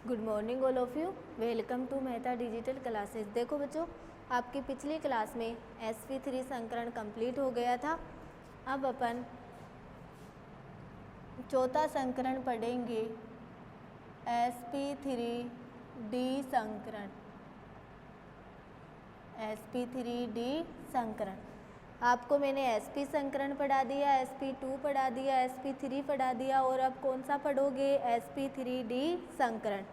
Good morning all of you, welcome to Mehta digital classes. देखो बच्चों, आपकी पिछली क्लास में sp3 संकरण कंप्लीट हो गया था। अब अपन चौथा संकरण पढ़ेंगे, sp3d संकरण। sp3d संकरण आपको मैंने sp संकरण पढ़ा दिया, sp2 पढ़ा दिया, sp3 पढ़ा दिया और अब कौन सा पढ़ोगे? sp3d संकरण।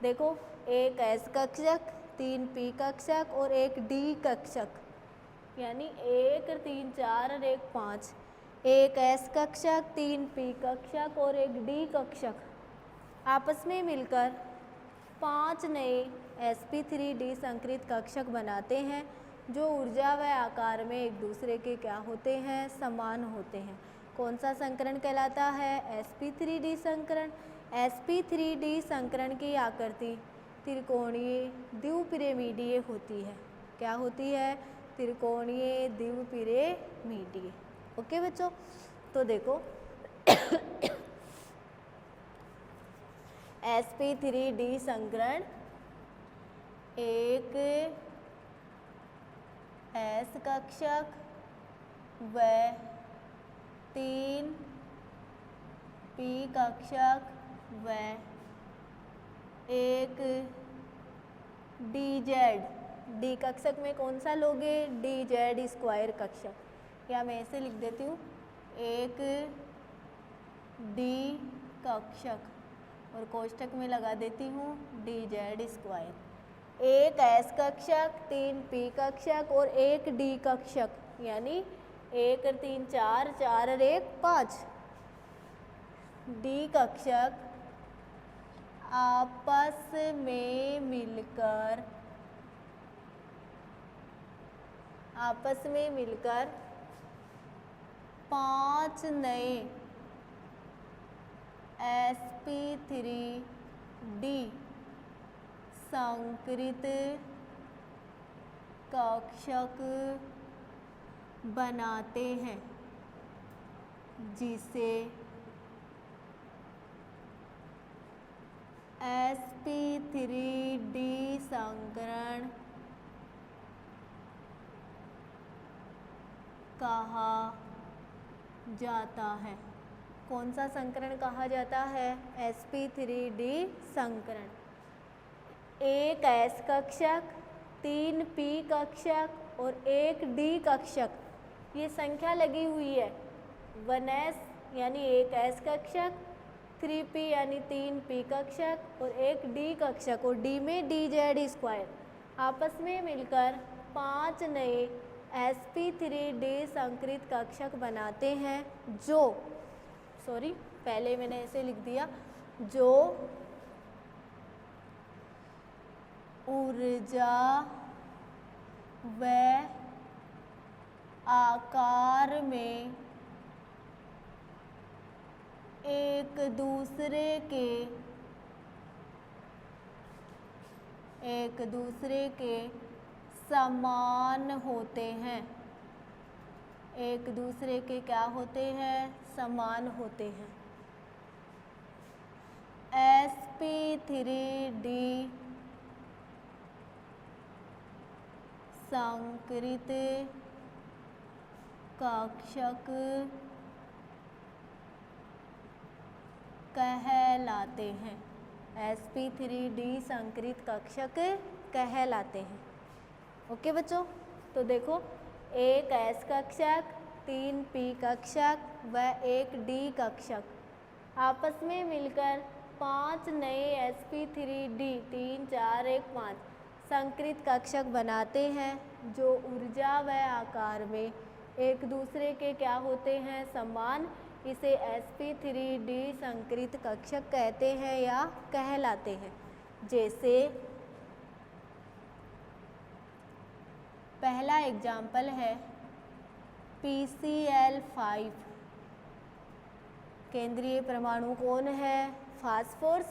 देखो, एक s कक्षक, 3 p कक्षक और एक d कक्षक, यानी 1 3 4 और 1 5। एक s कक्षक, 3 p कक्षक और एक d कक्षक आपस में मिलकर 5 नए sp3d संकृत कक्षक बनाते हैं, जो ऊर्जा व आकार में एक दूसरे के क्या होते हैं? समान होते हैं। कौन सा संकरण कहलाता है? sp3d संकरण। sp3d संकरण की आकृति त्रिकोणीय द्विपिरामिडीय होती है। क्या होती है? त्रिकोणीय द्विपिरामिडीय। ओके बच्चों, तो देखो sp3d संकरण एक s कक्षक व 3 p कक्षक व एक d कक्षक में कौन सा लोगे? dz स्क्वायर कक्षक, या मैं ऐसे लिख देती हूँ, एक d कक्षक और कोष्ठक में लगा देती हूँ dz स्क्वायर। एक s कक्षक, 3 p कक्षक और एक d कक्षक, यानी 1 3 4 4 और 1 5 d कक्षक आपस में मिलकर 5 नए sp3d संकृत कक्षक बनाते हैं, जिसे sp3d संकरण कहा जाता है। कौन सा संकरण कहा जाता है? sp3d संकरण। एक s कक्षक, 3 p कक्षक और एक d कक्षक, ये संख्या लगी हुई है। 1s यानी एक s कक्षक, 3p यानी 3 p कक्षक और एक d कक्षक, और d में dz स्क्वायर आपस में मिलकर 5 नए sp3d संकृत कक्षक बनाते हैं, पहले मैंने ऐसे लिख दिया, जो ऊर्जा व आकार में एक दूसरे के समान होते हैं। एक दूसरे के क्या होते हैं? समान होते हैं। sp3d संकृत कक्षक कहलाते हैं। sp3d संकृत कक्षक कहलाते हैं। ओके बच्चों, तो देखो, एक s कक्षक, 3 p कक्षक व एक d कक्षक आपस में मिलकर 5 नए sp3d 3 4 1 5 संकृत कक्षक बनाते हैं, जो ऊर्जा व आकार में एक दूसरे के क्या होते हैं? समान। इसे sp3d संकृत कक्षक कहते हैं या कहलाते हैं। जैसे पहला एग्जाम्पल है PCl5। केंद्रीय परमाणु कौन है? फास्फोरस।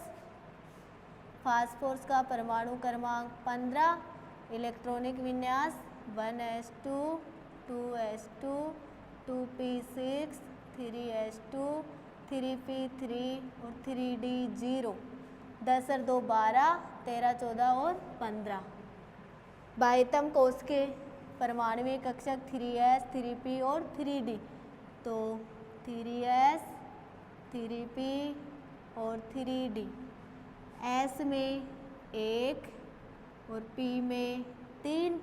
फास्फोरस का परमाणु क्रमांक 15, इलेक्ट्रॉनिक विन्यास 1s2 2s2 2p6 3s2 3p3 और 3d0। 10 और 2 12, 13 14 और 15। बाह्यतम कोष के परमाणु कक्षक 3s 3p और 3d। तो 3s 3p और 3d। s में 1 और p में 3,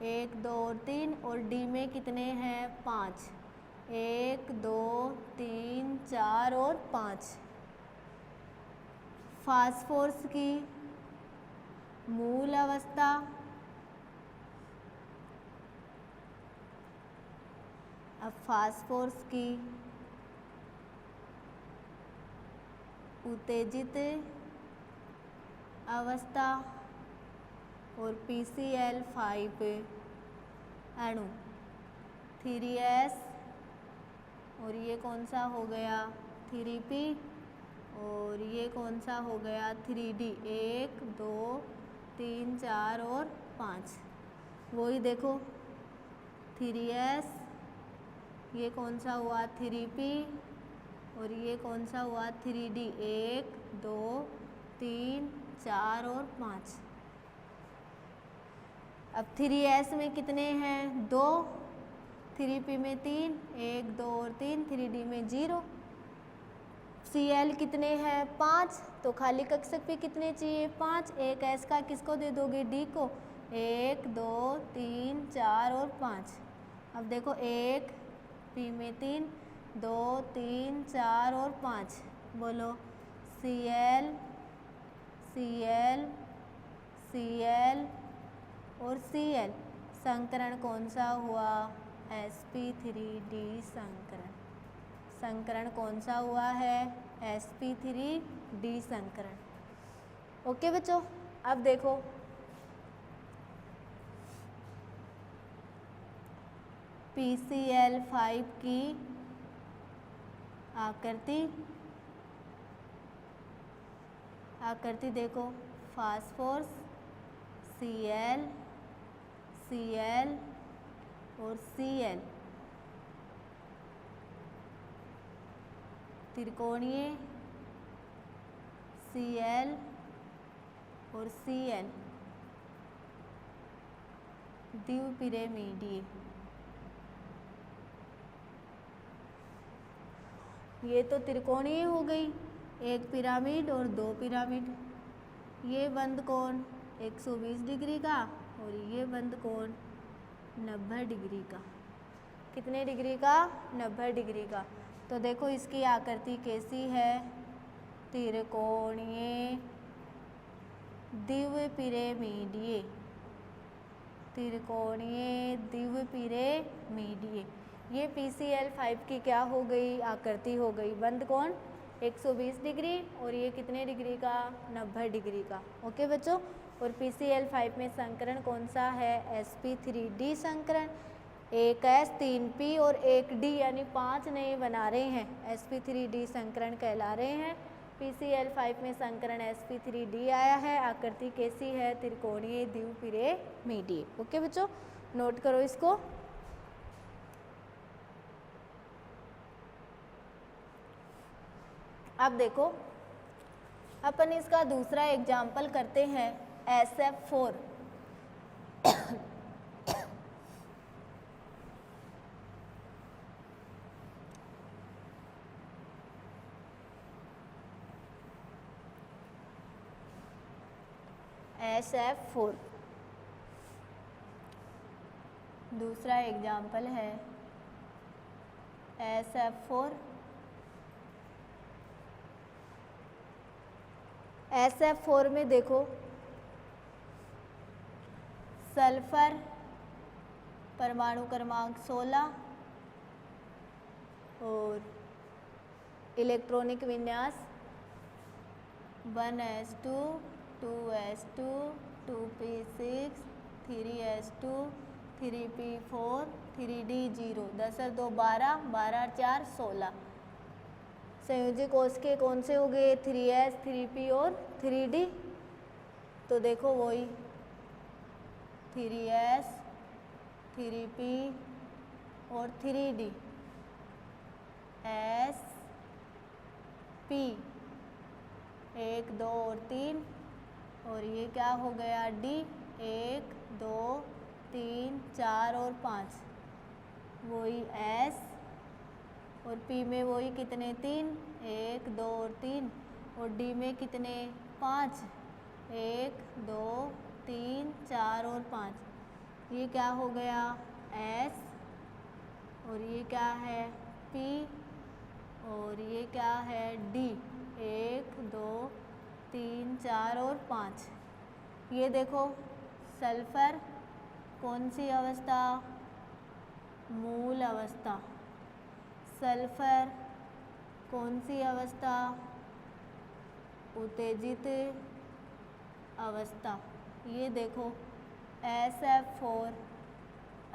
1 2 और 3, और d में कितने हैं 5, 1 2 3 4 और 5। फास्फोरस की मूल अवस्था, अब फास्फोरस की उत्तेजित अवस्था और PCl5 अणु 3s, और ये कौन सा हो गया 3p, और ये कौन सा हो गया 3d। 1 2 3 4 और 5। वही देखो 3s, ये कौन सा हुआ 3p, और ये कौन सा हुआ 3d। 1 2 3 4 और 5। अब 3s में कितने हैं 2, 3p में 3, 1 2 और 3, 3d में 0। Cl कितने हैं 5, तो खाली कक्षक पे कितने चाहिए 5। एक s का किसको दे दोगे d को, 1 2 3 4 और 5। अब देखो 1 p में 3, 2 3 4 और 5। बोलो Cl Cl Cl और Cl। संकरण कौन सा हुआ sp3d संकरण। संकरण कौन सा हुआ है sp3d संकरण। ओके बच्चों, अब देखो PCl5 की आकृति देखो, फास्फोरस Cl Cl और Cl, त्रिकोणीय Cl और Cl, द्विपिरामिडीय। ये तो त्रिकोणीय हो गई, एक पिरामिड और दो पिरामिड। ये बंद कोण 120 डिग्री का, और ये बंद कोण 90 डिग्री का। कितने डिग्री का 90 डिग्री का। तो देखो इसकी आकृति कैसी है, त्रिकोणीय द्विपिरामिडीय। त्रिकोणीय द्विपिरामिडीय। ये PCl5 की क्या हो गई आकृति हो गई, बंद कोण 120 डिग्री, और ये कितने डिग्री का 90 डिग्री का। ओके बच्चों, और PCl5 में संकरण कौन सा है sp3d संकरण। एक s 3p और एक d, यानी 5 नए बना रहे हैं, sp3d संकरण कहला रहे हैं। PCl5 में संकरण sp3d आया है। आकृति कैसी है, त्रिकोणीय द्विपिरामिडीय। ओके बच्चों, नोट करो इसको। अब देखो अपन इसका दूसरा एग्जाम्पल करते हैं SF4। SF4 दूसरा एग्जाम्पल है SF4। SF4 में देखो सल्फर परमाणु क्रमांक 16 और इलेक्ट्रॉनिक विन्यास 1s2 2s2 2p6 3s2 3p4 3d0। 10 और 2 12, 12 और 4 16। संयोजी कोष के कौन से हो गए 3s 3p और 3d। तो देखो वही 3s 3p और 3d, s p 1 2 और 3, और ये क्या हो गया D, 1 2 3 4 और 5, वही S, और P में वही कितने 3, 1 2 और 3, और D में कितने 5, 1 2 3 4 और 5, ये क्या हो गया S, और ये क्या है P, और ये क्या है D, 1 2 3 4 और 5। ये देखो सल्फर कौन सी अवस्था, मूल अवस्था, सल्फर कौन सी अवस्था, उत्तेजित अवस्था। ये देखो SF4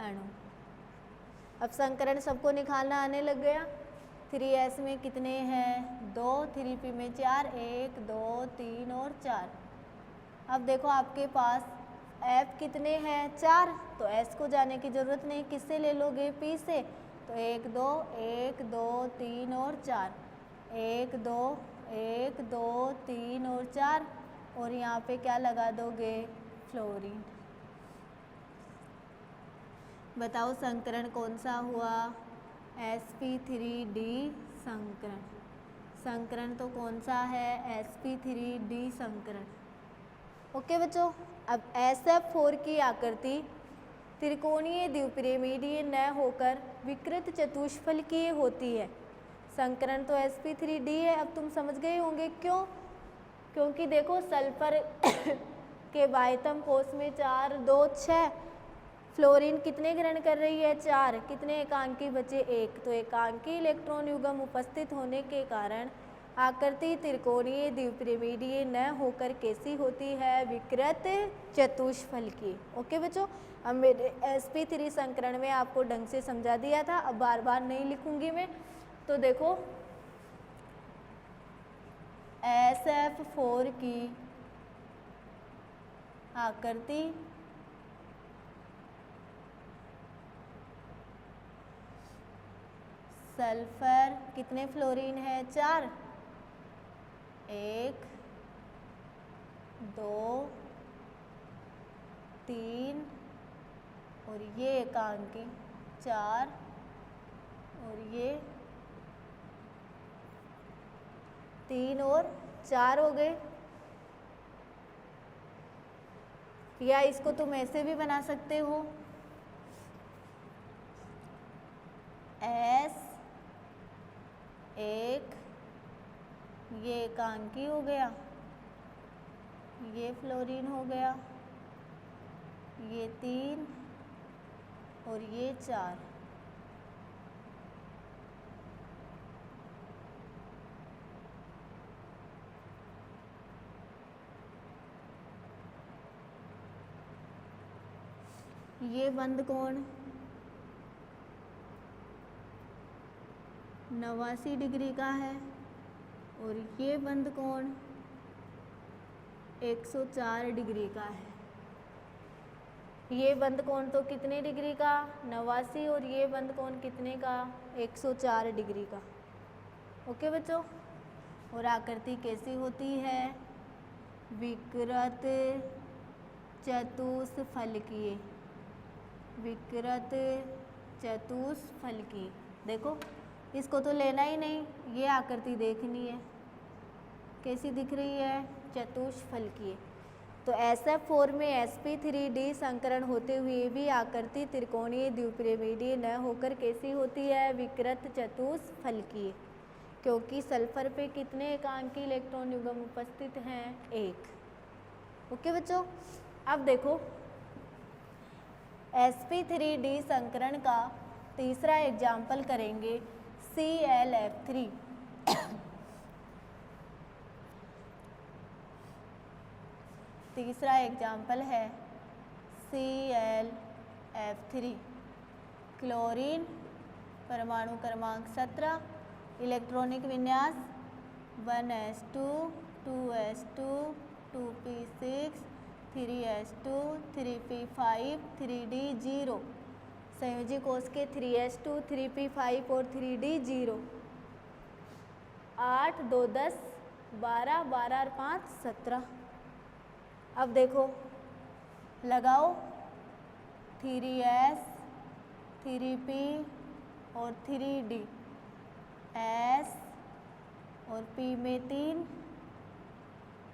अणु। अब संकरण सबको निकालना आने लग गया। 3S में कितने हैं 2, 3P में 4, 1 2 3 और 4। अब देखो आपके पास F कितने हैं 4, तो S को जाने की ज़रूरत नहीं, किससे ले लोगे P से, तो 1 2 1 2 3 और 4, 1 2 1 2 3 और 4, और यहाँ पे क्या लगा दोगे फ्लोरीन। बताओ संकरण कौन सा हुआ, sp3d संकरण। संकरण तो कौन सा है sp3d संकरण। ओके बच्चों, अब SF4 की आकृति त्रिकोणीय द्विपिरामिडीय न होकर विकृत चतुष्फलकीय होती है। संकरण तो sp3d है। अब तुम समझ गए होंगे क्यों, क्योंकि देखो सल्फर के बाह्यतम कोश में 4 2 6, फ्लोरीन कितने ग्रहण कर रही है 4, कितने एकांकी बचे 1, तो एकांकी इलेक्ट्रॉन युग्म उपस्थित होने के कारण आकृति त्रिकोणीय द्विपिरामिडीय न होकर कैसी होती है, विकृत चतुष्फलकीय। ओके बच्चों, अब मेरे sp3 संकरण में आपको ढंग से समझा दिया था, अब बार बार नहीं लिखूंगी मैं। तो देखो SF4 की आकृति सल्फर कितने फ्लोरीन है 4, 1 2 3 और ये एकांकी 4 और ये 3 और 4 हो गए। या इसको तुम ऐसे भी बना सकते हो, S 1, ये एकांकी हो गया, ये फ्लोरीन हो गया, ये 3 और ये 4। ये बंद कोण 89 डिग्री का है और ये बंद कोण 104 डिग्री का है। ये बंद कोण तो कितने डिग्री का 89, और ये बंद कोण कितने का 104 डिग्री का। ओके बच्चों, और आकृति कैसी होती है, विकृत चतुष्फलकीय, विकृत चतुष्फलकीय। देखो इसको तो लेना ही नहीं, ये आकृति देखनी है कैसी दिख रही है, चतुष्फलकीय। तो SF4 में sp3d संकरण होते हुए भी आकृति त्रिकोणीय द्विपिरामिडीय न होकर कैसी होती है, विकृत चतुष्फलकीय, क्योंकि सल्फर पे कितने एकांकी इलेक्ट्रॉन युग्म उपस्थित हैं 1। ओके बच्चों, अब देखो sp3d संकरण का तीसरा एग्जाम्पल करेंगे ClF3। तीसरा एग्जाम्पल है ClF3। क्लोरीन परमाणु क्रमांक 17, इलेक्ट्रॉनिक विन्यास 1s2 2s2 2p6 3s2 3p5 3d0, संयोजी कोश के 3s2 3p5 और 3d0, 8 2 10 12, 12 और 5 17। अब देखो लगाओ 3s 3p और 3d, s और p में 3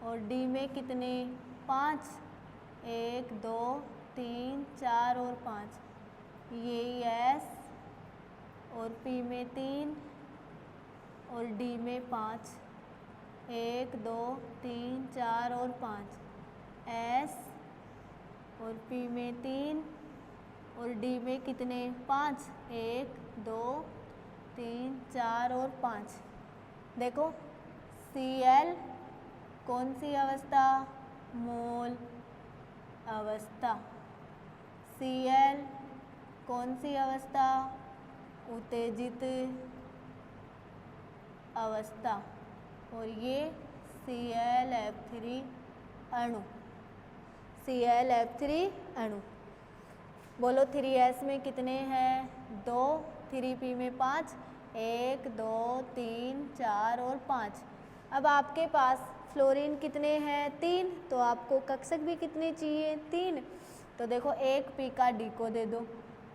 और d में कितने 5, 1 2 3 4 और 5, ये s और p में 3 और d में 5, 1 2 3 4 और 5, s और p में 3 और d में कितने 5, 1 2 3 4 और 5। देखो Cl कौन सी अवस्था, मोल अवस्था। Cl कौन सी अवस्था, उत्तेजित अवस्था। और ये ClF3 अणु, ClF3 अणु। बोलो 3s में कितने हैं 2, 3p में 5, 1 2 3 4 और 5। अब आपके पास फ्लोरीन कितने हैं 3, तो आपको कक्षक भी कितने चाहिए 3। तो देखो 1p का d को दे दो,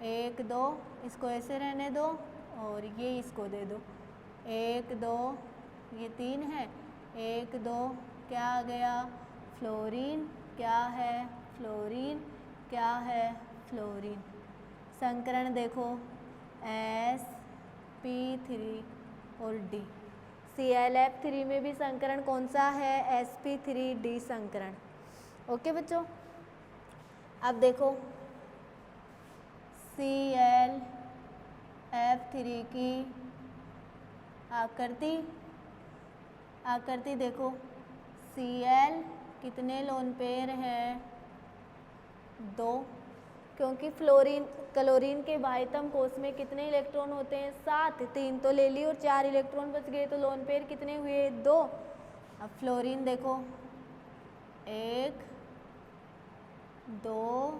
1 2 इसको ऐसे रहने दो और ये इसको दे दो, 1 2 ये 3 है, 1 2 क्या आ गया फ्लोरीन, क्या है फ्लोरीन, क्या है फ्लोरीन। संकरण देखो sp3 और d। ClF3 में भी संकरण कौन सा है sp3d संकरण। ओके बच्चों, अब देखो ClF3 की आकृति देखो, Cl कितने लोन पेयर है 2, क्योंकि क्लोरीन के बाह्यतम कोष में कितने इलेक्ट्रॉन होते हैं 7, 3 तो ले ली और 4 इलेक्ट्रॉन बच गए, तो लोन पेयर कितने हुए 2। अब फ्लोरीन देखो 1 2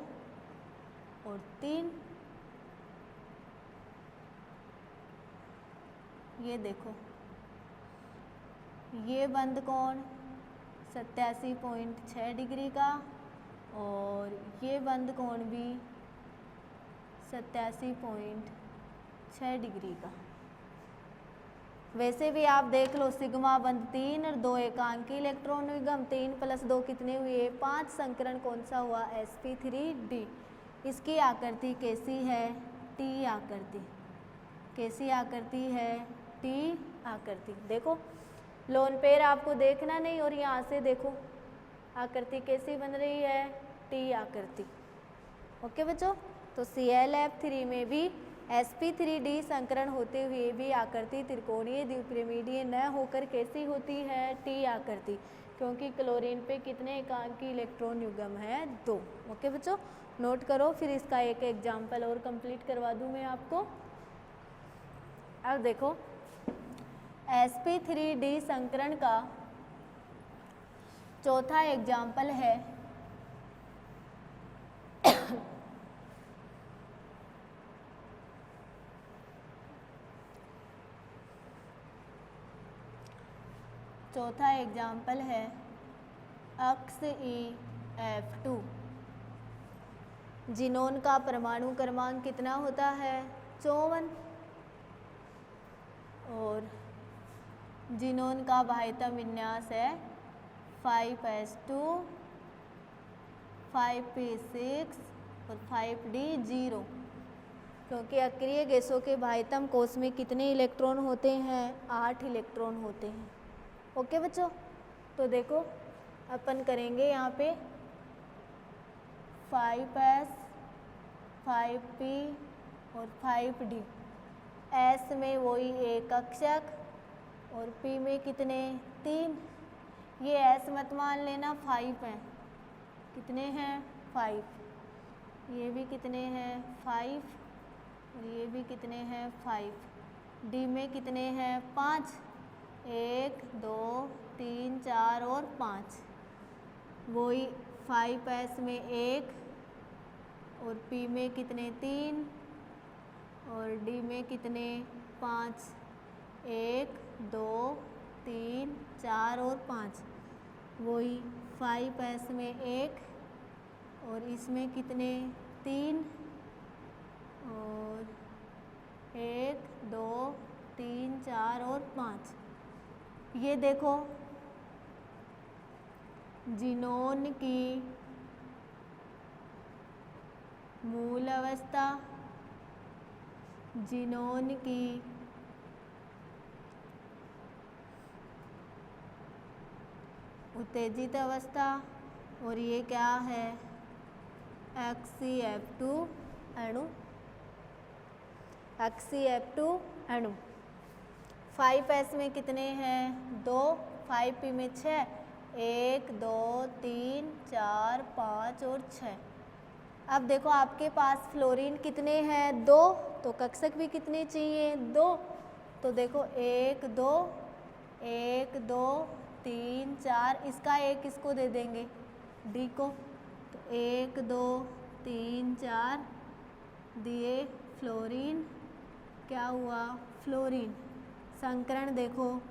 और 3, ये देखो ये बंद कोण 87.6 डिग्री का और ये बंद कोण भी 87.6 डिग्री का। वैसे भी आप देख लो सिग्मा बंद 3 और 2 एकांकी इलेक्ट्रॉन विगम 3 + 2 कितने हुए 5। संकरण कौन सा हुआ sp3d। इसकी आकृति कैसी है T आकृति, कैसी आकृति है T आकृति। देखो लोन पेयर आपको देखना नहीं और यहाँ से देखो आकृति कैसी बन रही है T आकृति। ओके बच्चों, तो ClF3 में भी sp3d संकरण होते हुए भी आकृति त्रिकोणीय द्विपिरामिडीय न होकर कैसी होती है T आकृति, क्योंकि क्लोरीन पे कितने एकांकी इलेक्ट्रॉन युग्म है 2। ओके बच्चों, नोट करो, फिर इसका एक एग्जाम्पल और कंप्लीट करवा दूँ मैं आपको। अब देखो sp3d संकरण का चौथा एग्जाम्पल है अक्स EF2। जिनोन का परमाणु क्रमांक कितना होता है 54 और जिनोन का बाह्यतम विन्यास है 5s2 5p6 और 5d0, क्योंकि अक्रिय गैसों के बाह्यतम कोष में कितने इलेक्ट्रॉन होते हैं 8 इलेक्ट्रॉन होते हैं। ओके बच्चों, तो देखो अपन करेंगे यहाँ पे 5s 5p और 5d। s में वही एक कक्षक और p में कितने 3। ये s मत मान लेना 5 है, कितने हैं 5। ये भी कितने हैं 5 और ये भी कितने हैं 5। d में कितने हैं 5, 1 2 3 4 और 5। वही 5s में 1 और p में कितने 3 और d में कितने 5, 1 2 3 4 और 5, वही 5s में 1 और इसमें कितने 3 और 1 2 3 4 और 5। ये देखो जिनोन की मूल अवस्था, जिनोन की उत्तेजित अवस्था, और ये क्या है HCF2 अणु, HCF2 अणु। 5s में कितने हैं 2, 5p में 6, 1 2 3 4 5 और 6। अब देखो आपके पास फ्लोरीन कितने हैं 2, तो कक्षक भी कितने चाहिए 2, तो देखो 1 2 1 2 3 4, इसका एक इसको दे देंगे डी को, तो 1 2 3 4 दिए फ्लोरीन, क्या हुआ फ्लोरीन। संकरण देखो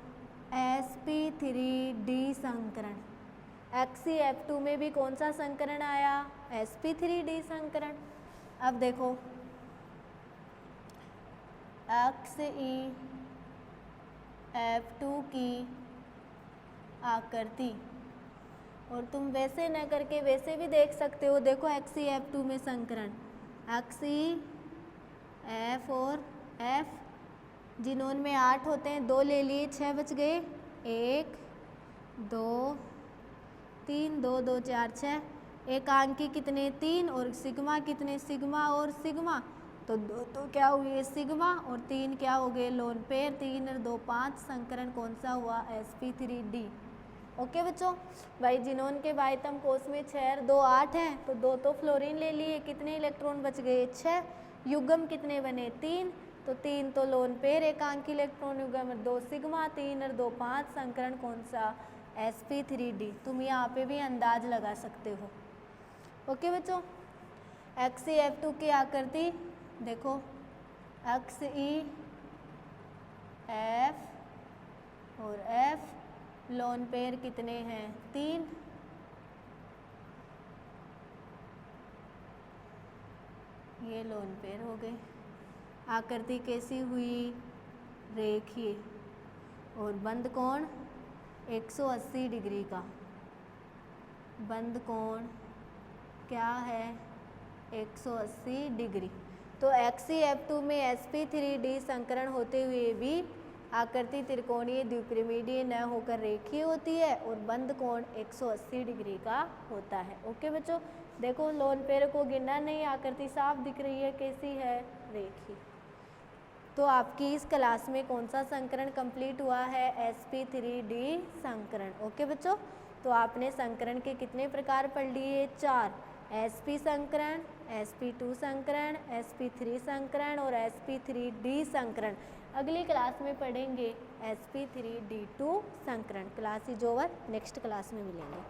sp3d संकरण, HCF2 में भी कौन सा संकरण आया sp3d संकरण। अब देखो HCF2 की आकृति, और तुम वैसे न करके वैसे भी देख सकते हो। देखो HCF2 में संकरण HCF और F, जिनोन में 8 होते हैं, 2 ले लिए 6 बच गए, 1 2 3 2 2 4 6, एकांकी कितने 3 और सिग्मा कितने सिग्मा और सिग्मा, तो 2 तो क्या हुए सिग्मा और 3 क्या हो गए लोन पेयर, 3 और 2 5, संकरण कौन सा हुआ sp3d। ओके बच्चों, भाई जिनोन के बाह्यतम कोष में 6 और 2 8 हैं, तो 2 तो फ्लोरीन ले लिए, कितने इलेक्ट्रॉन बच गए 6, युग्म कितने बने 3, तो 3 तो लोन पेयर, एकांकी इलेक्ट्रॉन युग्म 2 सिग्मा, 3 और 2 5, संकरण कौन सा sp3d। तुम यहाँ पे भी अंदाज लगा सकते हो। ओके बच्चों, HCF2 की आकृति देखो HCF और F, लोन पेयर कितने हैं 3, ये लोन पेयर हो गए। आकृति कैसी हुई रेखीय, और बंद कोण 180 डिग्री का, बंद कोण क्या है 180 डिग्री। तो HCF2 में sp3d संकरण होते हुए भी आकृति त्रिकोणीय द्विपिरामिडीय न होकर रेखीय होती है, और बंद कोण 180 डिग्री का होता है। ओके बच्चों, देखो लोन पेयर को गिनना नहीं, आकृति साफ दिख रही है, कैसी है रेखीय। तो आपकी इस क्लास में कौन सा संकरण कंप्लीट हुआ है sp3d संकरण। ओके बच्चों, तो आपने संकरण के कितने प्रकार पढ़ लिए 4, sp संकरण, sp2 संकरण, sp3 संकरण और sp3d संकरण। अगली क्लास में पढ़ेंगे sp3d2 संकरण। Class is over, next class में मिलेंगे।